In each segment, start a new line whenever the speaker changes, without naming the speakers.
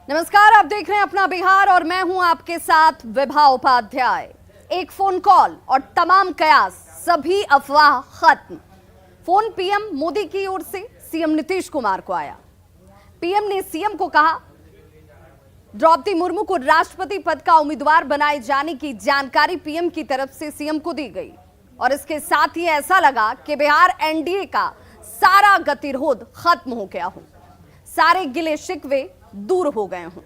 नमस्कार, आप देख रहे हैं अपना बिहार और मैं हूं आपके साथ विभा उपाध्याय। एक फोन कॉल और तमाम कयास, सभी अफवाह खत्म। फोन पीएम मोदी की ओर से सीएम नीतीश कुमार को आया। पीएम ने सीएम को कहा द्रौपदी मुर्मू को राष्ट्रपति पद का उम्मीदवार बनाए जाने की जानकारी पीएम की तरफ से सीएम को दी गई और इसके साथ ही ऐसा लगा कि बिहार एनडीए का सारा गतिरोध खत्म हो गया हो, सारे गिले शिकवे दूर हो गए हों।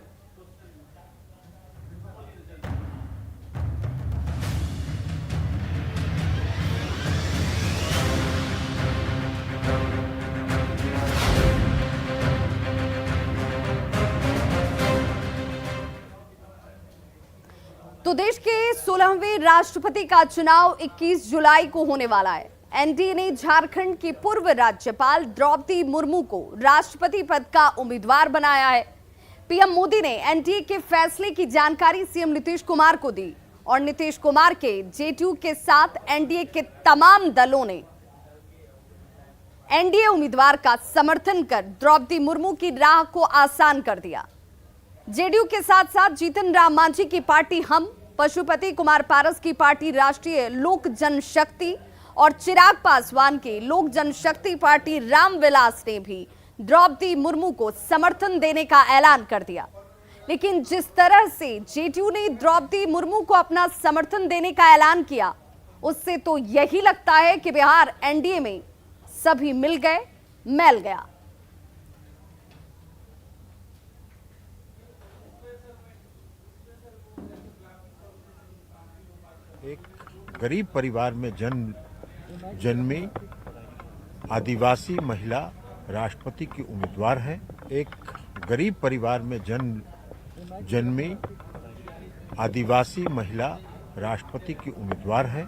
तो देश के 16वें राष्ट्रपति का चुनाव 21 जुलाई को होने वाला है। एनडीए ने झारखंड की पूर्व राज्यपाल द्रौपदी मुर्मू को राष्ट्रपति पद का उम्मीदवार बनाया है। पीएम मोदी ने एनडीए के फैसले की जानकारी सीएम नीतीश कुमार को दी और नीतीश कुमार के जेडीयू के साथ एनडीए के तमाम दलों ने एनडीए उम्मीदवार का समर्थन कर द्रौपदी मुर्मू की राह को आसान कर दिया। जेडीयू के साथ साथ जीतन राम मांझी की पार्टी हम, पशुपति कुमार पारस की पार्टी राष्ट्रीय लोक जनशक्ति और चिराग पासवान की लोक जनशक्ति पार्टी रामविलास ने भी द्रौपदी मुर्मू को समर्थन देने का ऐलान कर दिया। लेकिन जिस तरह से जेडीयू ने द्रौपदी मुर्मू को अपना समर्थन देने का ऐलान किया, उससे तो यही लगता है कि बिहार एनडीए में सभी मिल गए, मैल गया।
एक गरीब परिवार में जन्मी आदिवासी महिला राष्ट्रपति की उम्मीदवार है। एक गरीब परिवार में जन्मी आदिवासी महिला राष्ट्रपति की उम्मीदवार है।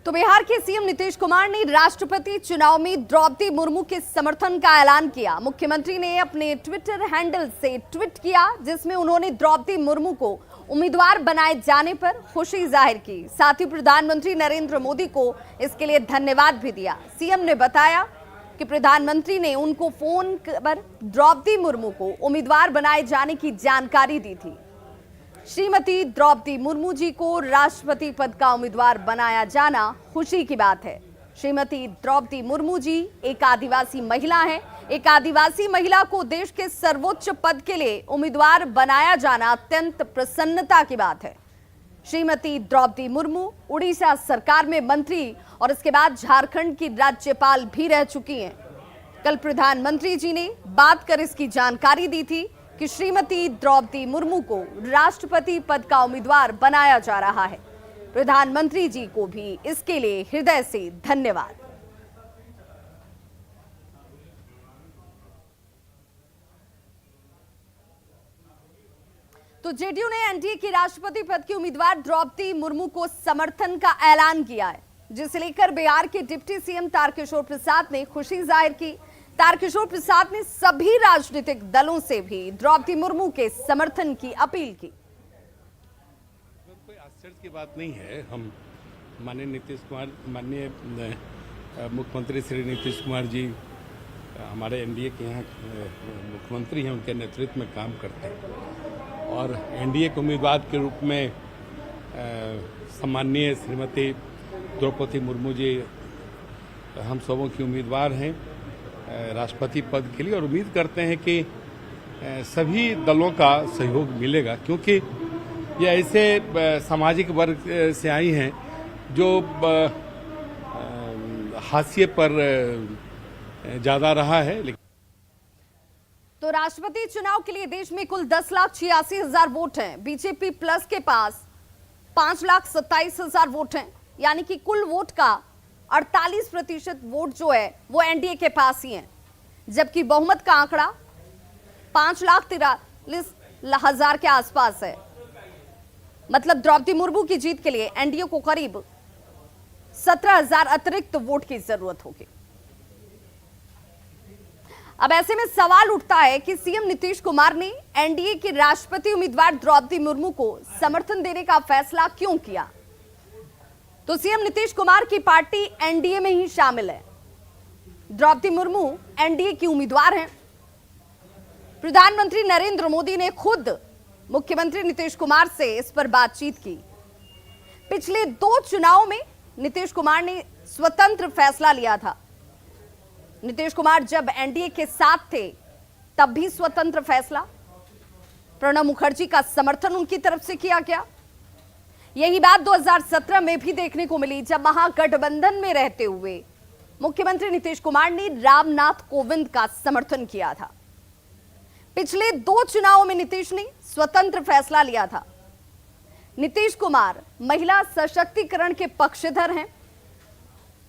तो बिहार के सीएम नीतीश कुमार ने राष्ट्रपति चुनाव में द्रौपदी मुर्मू के समर्थन का ऐलान किया। मुख्यमंत्री ने अपने ट्विटर हैंडल से ट्वीट किया जिसमें उन्होंने द्रौपदी मुर्मू को उम्मीदवार बनाए जाने पर खुशी जाहिर की। साथ ही प्रधानमंत्री नरेंद्र मोदी को इसके लिए धन्यवाद भी दिया। सीएम ने बताया कि प्रधानमंत्री ने उनको फोन पर द्रौपदी मुर्मू को उम्मीदवार बनाए जाने की जानकारी दी थी। श्रीमती द्रौपदी मुर्मू जी को राष्ट्रपति पद का उम्मीदवार बनाया जाना खुशी की बात है। श्रीमती द्रौपदी मुर्मू जी एक आदिवासी महिला हैं। एक आदिवासी महिला को देश के सर्वोच्च पद के लिए उम्मीदवार बनाया जाना अत्यंत प्रसन्नता की बात है। श्रीमती द्रौपदी मुर्मू उड़ीसा सरकार में मंत्री और इसके बाद झारखंड की राज्यपाल भी रह चुकी हैं। कल प्रधानमंत्री जी ने बात कर इसकी जानकारी दी थी कि श्रीमती द्रौपदी मुर्मू को राष्ट्रपति पद का उम्मीदवार बनाया जा रहा है। प्रधानमंत्री जी को भी इसके लिए हृदय से धन्यवाद। तो जेडीयू ने एनडीए की राष्ट्रपति पद की उम्मीदवार द्रौपदी मुर्मू को समर्थन का ऐलान किया है, जिसे लेकर बिहार के डिप्टी सीएम तारकिशोर प्रसाद ने खुशी जाहिर की। तारकिशोर प्रसाद ने सभी राजनीतिक दलों से भी द्रौपदी मुर्मू के समर्थन की अपील की।
कोई आश्चर्य की बात नहीं है। हम माननीय नीतीश कुमार, माननीय मुख्यमंत्री श्री नीतीश कुमार जी हमारे एनडीए के यहाँ मुख्यमंत्री हैं, उनके नेतृत्व में काम करते हैं और एनडीए के उम्मीदवार के रूप में सम्माननीय श्रीमती द्रौपदी मुर्मू जी हम सबों की उम्मीदवार हैं राष्ट्रपति पद के लिए और उम्मीद करते हैं कि सभी दलों का सहयोग मिलेगा, क्योंकि ये ऐसे सामाजिक वर्ग से आई हैं जो हाशिए पर ज़्यादा रहा है।
तो राष्ट्रपति चुनाव के लिए देश में कुल 10,86,000 वोट हैं। बीजेपी प्लस के पास 5,27,000 वोट हैं, यानी कि कुल वोट का 48% वोट जो है वो एनडीए के पास ही है। जबकि बहुमत का आंकड़ा 5,43,000 के आसपास है। मतलब द्रौपदी मुर्मू की जीत के लिए एनडीए को करीब 17,000 अतिरिक्त वोट की जरूरत होगी। अब ऐसे में सवाल उठता है कि सीएम नीतीश कुमार ने एनडीए की राष्ट्रपति उम्मीदवार द्रौपदी मुर्मू को समर्थन देने का फैसला क्यों किया? तो सीएम नीतीश कुमार की पार्टी एनडीए में ही शामिल है। द्रौपदी मुर्मू एनडीए की उम्मीदवार हैं। प्रधानमंत्री नरेंद्र मोदी ने खुद मुख्यमंत्री नीतीश कुमार से इस पर बातचीत की। पिछले 2 चुनाव में नीतीश कुमार ने स्वतंत्र फैसला लिया था। नीतीश कुमार जब एनडीए के साथ थे तब भी स्वतंत्र फैसला, प्रणब मुखर्जी का समर्थन उनकी तरफ से किया गया। यही बात 2017 में भी देखने को मिली, जब महागठबंधन में रहते हुए मुख्यमंत्री नीतीश कुमार ने रामनाथ कोविंद का समर्थन किया था। पिछले 2 चुनावों में नीतीश ने स्वतंत्र फैसला लिया था। नीतीश कुमार महिला सशक्तिकरण के पक्षधर हैं।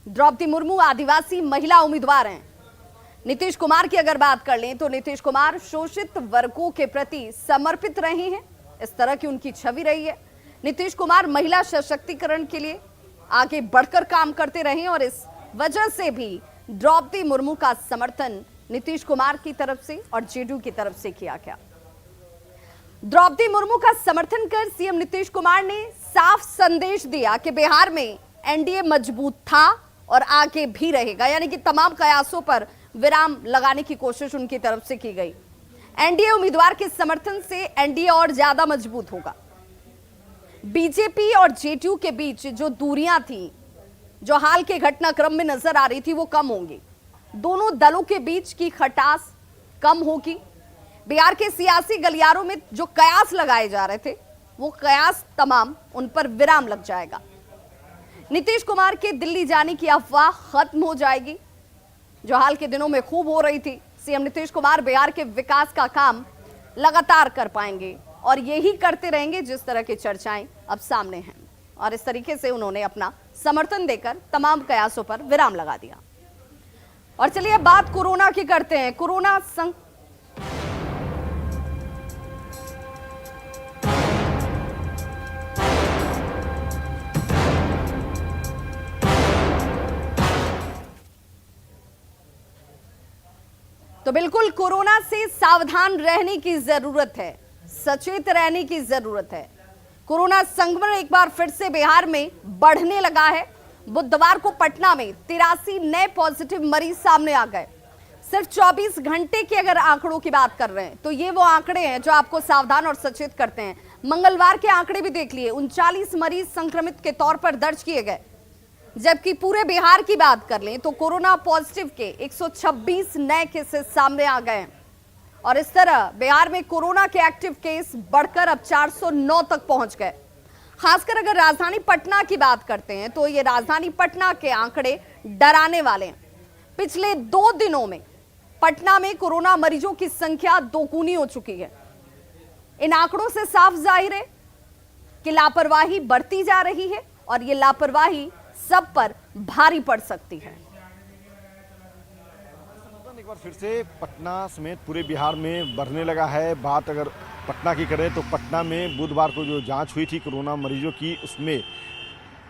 द्रौपदी मुर्मू आदिवासी महिला उम्मीदवार हैं। नीतीश कुमार की अगर बात कर लें तो नीतीश कुमार शोषित वर्गों के प्रति समर्पित रहे हैं, इस तरह की उनकी छवि रही है। नीतीश कुमार महिला सशक्तिकरण के लिए आगे बढ़कर काम करते रहे और इस वजह से भी द्रौपदी मुर्मू का समर्थन नीतीश कुमार की तरफ से और जेडीयू की तरफ से किया गया। द्रौपदी मुर्मू का समर्थन कर सीएम नीतीश कुमार ने साफ संदेश दिया कि बिहार में एनडीए मजबूत था और आगे भी रहेगा, यानी कि तमाम कयासों पर विराम लगाने की कोशिश उनकी तरफ से की गई। एनडीए उम्मीदवार के समर्थन से एनडीए और ज्यादा मजबूत होगा। बीजेपी और जेडीयू के बीच जो दूरियां थी, जो हाल के घटनाक्रम में नजर आ रही थी, वो कम होंगी। दोनों दलों के बीच की खटास कम होगी। बिहार के सियासी गलियारों में जो कयास लगाए जा रहे थे, वो कयास तमाम उन पर विराम लग जाएगा। नीतीश कुमार के दिल्ली जाने की अफवाह खत्म हो जाएगी, जो हाल के दिनों में खूब हो रही थी। सीएम नीतीश कुमार बिहार के विकास का काम लगातार कर पाएंगे और यही करते रहेंगे जिस तरह की चर्चाएं अब सामने हैं, और इस तरीके से उन्होंने अपना समर्थन देकर तमाम कयासों पर विराम लगा दिया। और चलिए अब बात कोरोना की करते हैं। कोरोना तो बिल्कुल कोरोना से सावधान रहने की जरूरत है, सचेत रहने की जरूरत है। कोरोना संक्रमण एक बार फिर से बिहार में बढ़ने लगा है। बुधवार को पटना में 83 नए पॉजिटिव मरीज सामने आ गए। सिर्फ 24 घंटे के अगर आंकड़ों की बात कर रहे हैं तो ये वो आंकड़े हैं जो आपको सावधान और सचेत करते हैं। मंगलवार के आंकड़े भी देख लिए, 39 मरीज संक्रमित के तौर पर दर्ज किए गए। जबकि पूरे बिहार की बात कर लें तो कोरोना पॉजिटिव के 126 नए केसेस सामने आ गए और इस तरह बिहार में कोरोना के एक्टिव केस बढ़कर अब 409 तक पहुंच गए। खासकर अगर राजधानी पटना की बात करते हैं तो ये राजधानी पटना के आंकड़े डराने वाले हैं। पिछले 2 दिनों में पटना में कोरोना मरीजों की संख्या दोगुनी हो चुकी है। इन आंकड़ों से साफ जाहिर है कि लापरवाही बढ़ती जा रही है और ये लापरवाही सब पर भारी पड़ सकती है।
एक बार फिर से पटना समेत पूरे बिहार में बढ़ने लगा है। बात अगर पटना की करें तो पटना में बुधवार को जो जांच हुई थी कोरोना मरीजों की, उसमें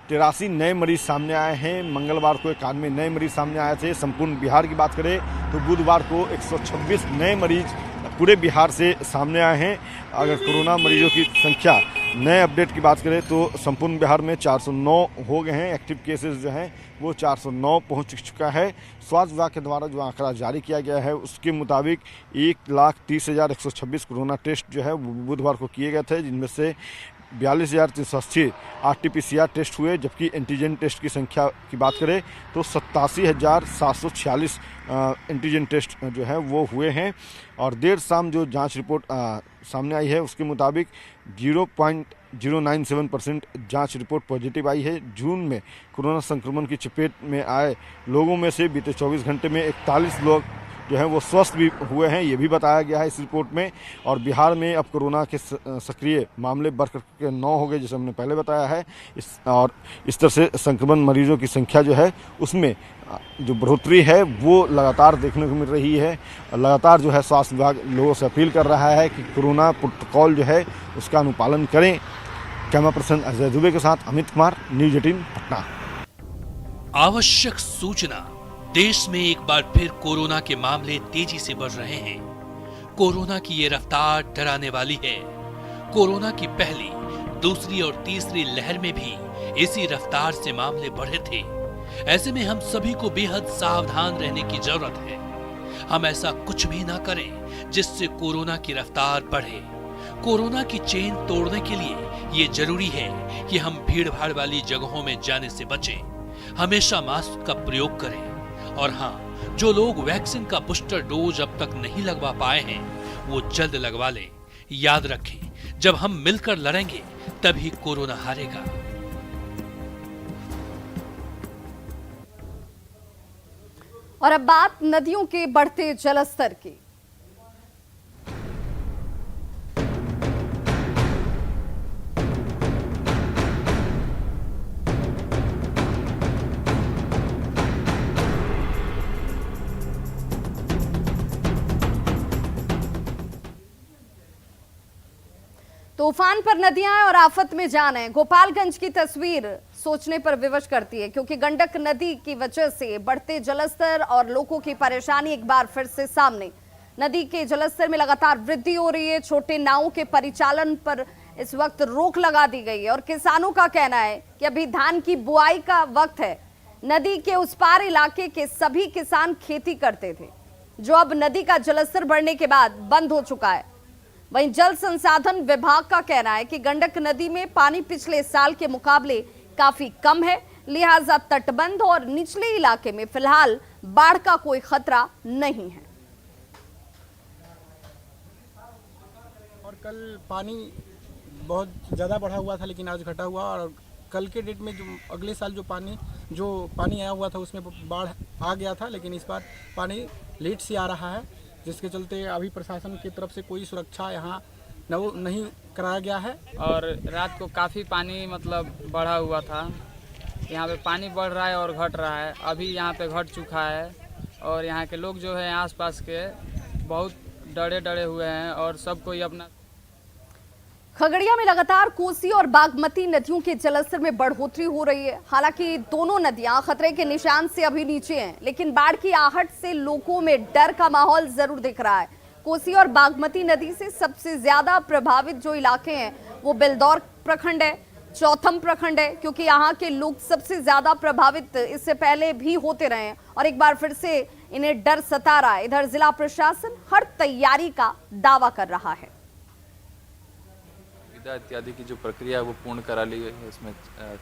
83 नए मरीज सामने आए हैं। मंगलवार को 91 नए मरीज सामने आए थे। संपूर्ण बिहार की बात करें तो बुधवार को 126 नए मरीज पूरे बिहार से सामने आए हैं। अगर कोरोना मरीजों की संख्या नए अपडेट की बात करें तो संपूर्ण बिहार में 409 हो गए हैं। एक्टिव केसेस जो हैं वो 409 पहुंच चुका है। स्वास्थ्य विभाग के द्वारा जो आंकड़ा जारी किया गया है उसके मुताबिक 1,30,126 कोरोना टेस्ट जो है बुधवार को किए गए थे, जिनमें से 42,380 RT-PCR टेस्ट हुए। जबकि एंटीजन टेस्ट की संख्या की बात करें तो 87,746 एंटीजन टेस्ट जो है वो हुए हैं। और देर शाम जो जांच रिपोर्ट सामने आई है उसके मुताबिक 0.097% जांच रिपोर्ट पॉजिटिव आई है। जून में कोरोना संक्रमण की चपेट में आए लोगों में से बीते 24 घंटे में 41 लोग जो है वो स्वस्थ भी हुए हैं, ये भी बताया गया है इस रिपोर्ट में। और बिहार में अब कोरोना के सक्रिय मामले बढ़कर के 9 हो गए, जैसे हमने पहले बताया है। और इस तरह से संक्रमण मरीजों की संख्या जो है उसमें जो बढ़ोतरी है वो लगातार देखने को मिल रही है। लगातार जो है स्वास्थ्य विभाग लोगों से अपील कर रहा है कि कोरोना प्रोटोकॉल जो है उसका अनुपालन करें। कैमरा पर्सन अजय दुबे के साथ अमित कुमार, न्यूज 18 पटना।
आवश्यक सूचना। देश में एक बार फिर कोरोना के मामले तेजी से बढ़ रहे हैं। कोरोना की ये रफ्तार डराने वाली है। कोरोना की पहली, दूसरी और तीसरी लहर में भी इसी रफ्तार से मामले बढ़े थे। ऐसे में हम सभी को बेहद सावधान रहने की जरूरत है। हम ऐसा कुछ भी ना करें जिससे कोरोना की रफ्तार बढ़े। कोरोना की चेन तोड़ने के लिए ये जरूरी है कि हम भीड़ भाड़ वाली जगहों में जाने से बचें, हमेशा मास्क का प्रयोग करें और हाँ, जो लोग वैक्सीन का बूस्टर डोज अब तक नहीं लगवा पाए हैं वो जल्द लगवा लें। याद रखें, जब हम मिलकर लड़ेंगे तभी कोरोना हारेगा।
और अब बात नदियों के बढ़ते जलस्तर की। तूफान पर नदियां और आफत में जान है। गोपालगंज की तस्वीर सोचने पर विवश करती है, क्योंकि गंडक नदी की वजह से बढ़ते जलस्तर और लोगों की परेशानी एक बार फिर से सामने। नदी के जलस्तर में लगातार वृद्धि हो रही है। छोटे नावों के परिचालन पर इस वक्त रोक लगा दी गई है और किसानों का कहना है कि अभी धान की बुआई का वक्त है। नदी के उस पार इलाके के सभी किसान खेती करते थे, जो अब नदी का जलस्तर बढ़ने के बाद बंद हो चुका है। वहीं जल संसाधन विभाग का कहना है कि गंडक नदी में पानी पिछले साल के मुकाबले काफी कम है, लिहाजा तटबंध और निचले इलाके में फिलहाल बाढ़ का कोई खतरा नहीं है।
और कल पानी बहुत ज़्यादा बढ़ा हुआ था, लेकिन आज घटा हुआ। और कल के डेट में जो अगले साल जो पानी आया हुआ था उसमें बाढ़ आ गया था, लेकिन इस बार पानी लेट से आ रहा है, जिसके चलते अभी प्रशासन की तरफ से कोई सुरक्षा यहाँ नहीं कराया गया है।
और रात को काफ़ी पानी मतलब बढ़ा हुआ था। यहाँ पे पानी बढ़ रहा है और घट रहा है। अभी यहाँ पे घट चुका है और यहाँ के लोग जो है आसपास के बहुत डरे हुए हैं और सब कोई अपना।
खगड़िया में लगातार कोसी और बागमती नदियों के जलस्तर में बढ़ोतरी हो रही है। हालांकि दोनों नदियां खतरे के निशान से अभी नीचे हैं, लेकिन बाढ़ की आहट से लोगों में डर का माहौल जरूर दिख रहा है। कोसी और बागमती नदी से सबसे ज्यादा प्रभावित जो इलाके हैं वो बिलदौर प्रखंड है, चौथम प्रखंड है, क्योंकि यहाँ के लोग सबसे ज्यादा प्रभावित इससे पहले भी होते रहे हैं और एक बार फिर से इन्हें डर सता रहा है। इधर जिला प्रशासन हर तैयारी का दावा कर रहा है।
इत्यादि की जो प्रक्रिया है वो पूर्ण करा ली गई है। इसमें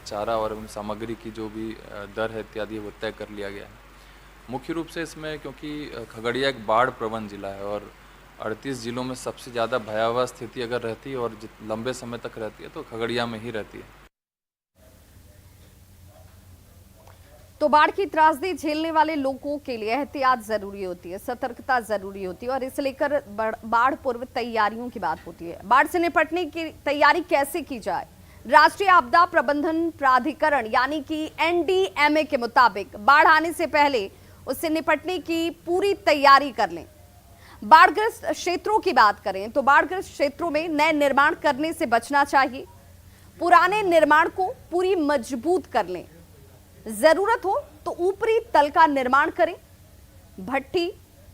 चारा और सामग्री की जो भी दर है इत्यादि वो तय कर लिया गया है। मुख्य रूप से इसमें क्योंकि खगड़िया एक बाढ़ प्रवण जिला है और 38 जिलों में सबसे ज़्यादा भयावह स्थिति अगर रहती है और लंबे समय तक रहती है तो खगड़िया में ही रहती है।
तो बाढ़ की त्रासदी झेलने वाले लोगों के लिए एहतियात जरूरी होती है, सतर्कता जरूरी होती है और इसे लेकर बाढ़ पूर्व तैयारियों की बात होती है। बाढ़ से निपटने की तैयारी कैसे की जाए? राष्ट्रीय आपदा प्रबंधन प्राधिकरण यानी कि NDMA के मुताबिक बाढ़ आने से पहले उससे निपटने की पूरी तैयारी कर लें। बाढ़ग्रस्त क्षेत्रों की बात करें तो बाढ़ग्रस्त क्षेत्रों में नए निर्माण करने से बचना चाहिए। पुराने निर्माण को पूरी मजबूत कर लें। जरूरत हो तो ऊपरी तल का निर्माण करें। भट्टी,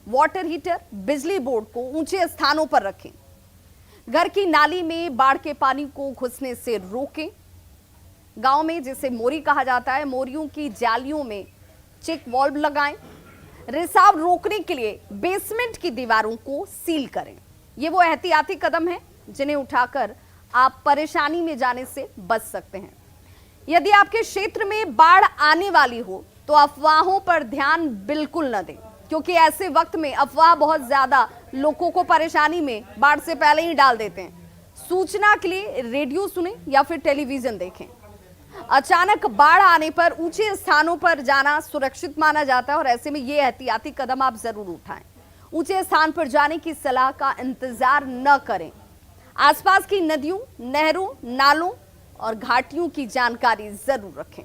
वाटर हीटर, बिजली बोर्ड को ऊंचे स्थानों पर रखें। घर की नाली में बाढ़ के पानी को घुसने से रोकें। गांव में जिसे मोरी कहा जाता है, मोरियों की जालियों में चेक वाल्व लगाएं। रिसाव रोकने के लिए बेसमेंट की दीवारों को सील करें। ये वो एहतियाती कदम हैं जिन्हें उठाकर आप परेशानी में जाने से बच सकते हैं। यदि आपके क्षेत्र में बाढ़ आने वाली हो तो अफवाहों पर ध्यान बिल्कुल न दें, क्योंकि ऐसे वक्त में अफवाह बहुत ज्यादा लोगों को परेशानी में बाढ़ से पहले ही डाल देते हैं। सूचना के लिए रेडियो सुने या फिर टेलीविजन देखें। अचानक बाढ़ आने पर ऊंचे स्थानों पर जाना सुरक्षित माना जाता है और ऐसे में ये एहतियाती कदम आप जरूर उठाएं। ऊंचे स्थान पर जाने की सलाह का इंतजार न करें। आसपास की नदियों, नहरों, नालों और घाटियों की जानकारी जरूर रखें।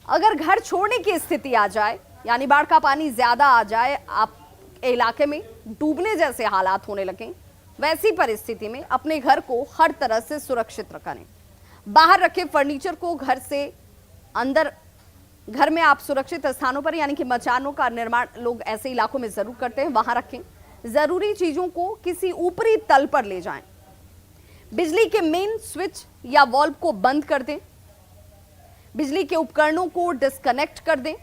अगर घर छोड़ने की स्थिति आ जाए, यानी बाढ़ का पानी ज्यादा आ जाए, आप इलाके में डूबने जैसे हालात होने लगे, वैसी परिस्थिति में अपने घर को हर तरह से सुरक्षित रखें। बाहर रखे फर्नीचर को घर से अंदर, घर में आप सुरक्षित स्थानों पर यानी कि मचानों का निर्माण लोग ऐसे इलाकों में जरूर करते हैं, वहां रखें। जरूरी चीजों को किसी ऊपरी तल पर ले जाएं। बिजली के मेन स्विच या वॉल्व को बंद कर दें। बिजली के उपकरणों को डिस्कनेक्ट कर दें।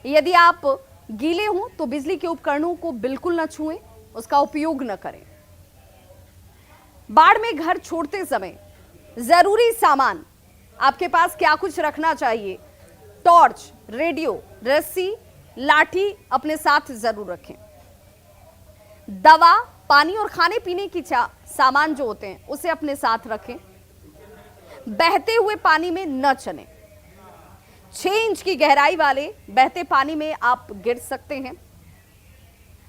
यदि आप गीले हों तो बिजली के उपकरणों को बिल्कुल न छुएं, उसका उपयोग न करें। बाढ़ में घर छोड़ते समय जरूरी सामान आपके पास क्या कुछ रखना चाहिए? टॉर्च, रेडियो, रस्सी, लाठी अपने साथ जरूर रखें। दवा, पानी और खाने पीने की सामान जो होते हैं उसे अपने साथ रखें। बहते हुए पानी में न चलें। 6 इंच की गहराई वाले बहते पानी में आप गिर सकते हैं।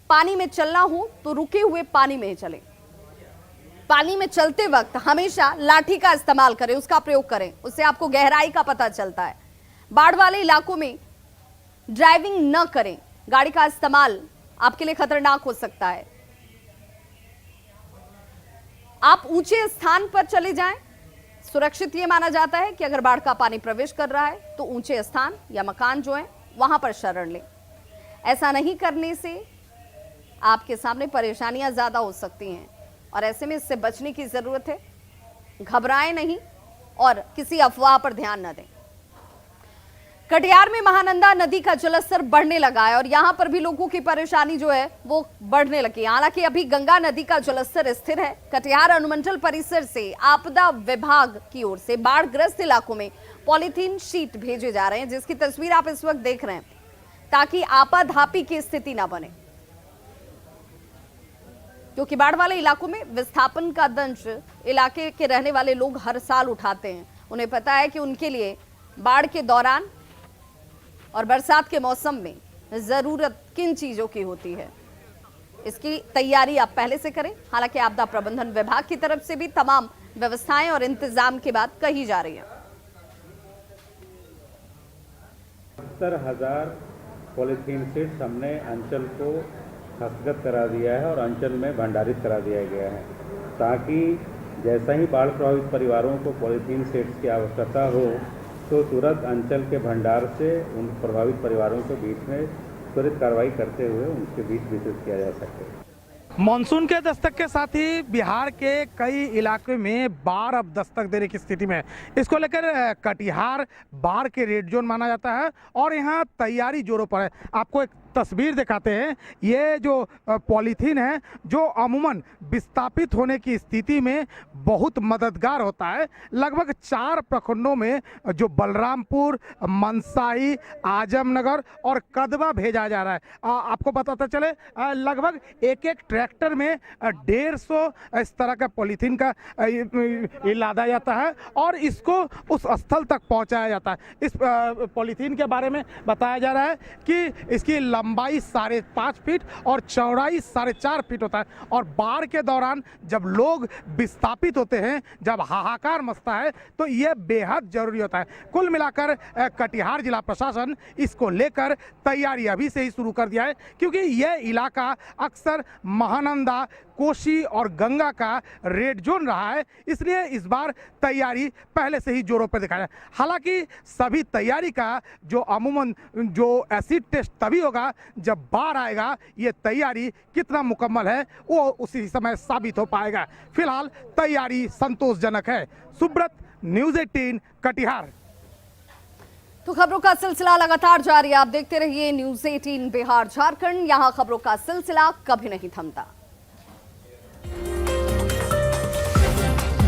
पानी में चलना हो तो रुके हुए पानी में चलें। पानी में चलते वक्त हमेशा लाठी का इस्तेमाल करें, उसका प्रयोग करें, उससे आपको गहराई का पता चलता है। बाढ़ वाले इलाकों में ड्राइविंग न करें, गाड़ी का इस्तेमाल आपके लिए खतरनाक हो सकता है। आप ऊंचे स्थान पर चले जाएं। सुरक्षित यह माना जाता है कि अगर बाढ़ का पानी प्रवेश कर रहा है तो ऊंचे स्थान या मकान जो है वहां पर शरण लें। ऐसा नहीं करने से आपके सामने परेशानियां ज्यादा हो सकती हैं और ऐसे में इससे बचने की जरूरत है। घबराएं नहीं और किसी अफवाह पर ध्यान न दें। कटिहार में महानंदा नदी का जलस्तर बढ़ने लगा है और यहां पर भी लोगों की परेशानी जो है वो बढ़ने लगी। हालांकि अभी गंगा नदी का जलस्तर स्थिर है। कटिहार अनुमंडल परिसर से आपदा विभाग की ओर से बाढ़ग्रस्त इलाकों में पॉलीथीन शीट भेजे जा रहे हैं, जिसकी तस्वीर आप इस वक्त देख रहे हैं, ताकि आपाधापी की स्थिति ना बने। क्योंकि बाढ़ वाले इलाकों में विस्थापन का दंश इलाके के रहने वाले लोग हर साल उठाते हैं। उन्हें पता है कि उनके लिए बाढ़ के दौरान और बरसात के मौसम में जरूरत किन चीजों की होती है। इसकी तैयारी आप पहले से करें। हालांकि आपदा प्रबंधन विभाग की तरफ से भी तमाम व्यवस्थाएं और इंतजाम की बात कही जा रही है।
70,000 पॉलीथीन शीट्स हमने अंचल को हस्तगत करा दिया है और अंचल में भंडारित करा दिया गया है, ताकि जैसा ही बाढ़ प्रभावित परिवारों को पॉलीथीन शीट्स की आवश्यकता हो तो तुरंत अंचल के भंडार से उन प्रभावित परिवारों के बीच में त्वरित कार्रवाई करते हुए उनके बीच वितरित किया जा सके।
मानसून के दस्तक के साथ ही बिहार के कई इलाकों में बाढ़ अब दस्तक देने की स्थिति में है। इसको लेकर कटिहार बाढ़ के रेड जोन माना जाता है और यहाँ तैयारी जोरों पर है। आपको एक तस्वीर दिखाते हैं। ये जो पॉलीथीन है जो अमूमन विस्थापित होने की स्थिति में बहुत मददगार होता है। लगभग 4 प्रखंडों में जो बलरामपुर, मनसाही, आजमनगर और कदवा भेजा जा रहा है। आपको बताते चले लगभग एक ट्रैक्टर में 150 इस तरह का पॉलीथीन का लादा जाता है और इसको उस स्थल तक पहुंचाया जाता है। इस पॉलीथीन के बारे में बताया जा रहा है कि इसकी लंबाई 5.5 फीट और चौड़ाई 4.5 फीट होता है और बाढ़ के दौरान जब लोग विस्थापित होते हैं, जब हाहाकार मचता है, तो यह बेहद जरूरी होता है। कुल मिलाकर कटिहार जिला प्रशासन इसको लेकर तैयारी अभी से ही शुरू कर दिया है, क्योंकि यह इलाका अक्सर महानंदा, कोसी और गंगा का रेड जोन रहा है। इसलिए इस बार तैयारी पहले से ही जोरों पर दिखाया है। हालांकि सभी तैयारी का जो अमूमन जो एसिड टेस्ट तभी होगा जब बाढ़ आएगा। ये तैयारी कितना मुकम्मल है वो उसी समय साबित हो पाएगा। फिलहाल तैयारी संतोषजनक है। सुब्रत, न्यूज़ 18 कटिहार।
तो खबरों का सिलसिला लगातार जारी है। आप देखते रहिए न्यूज़ 18 बिहार झारखंड। यहाँ खबरों का सिलसिला कभी नहीं थमता।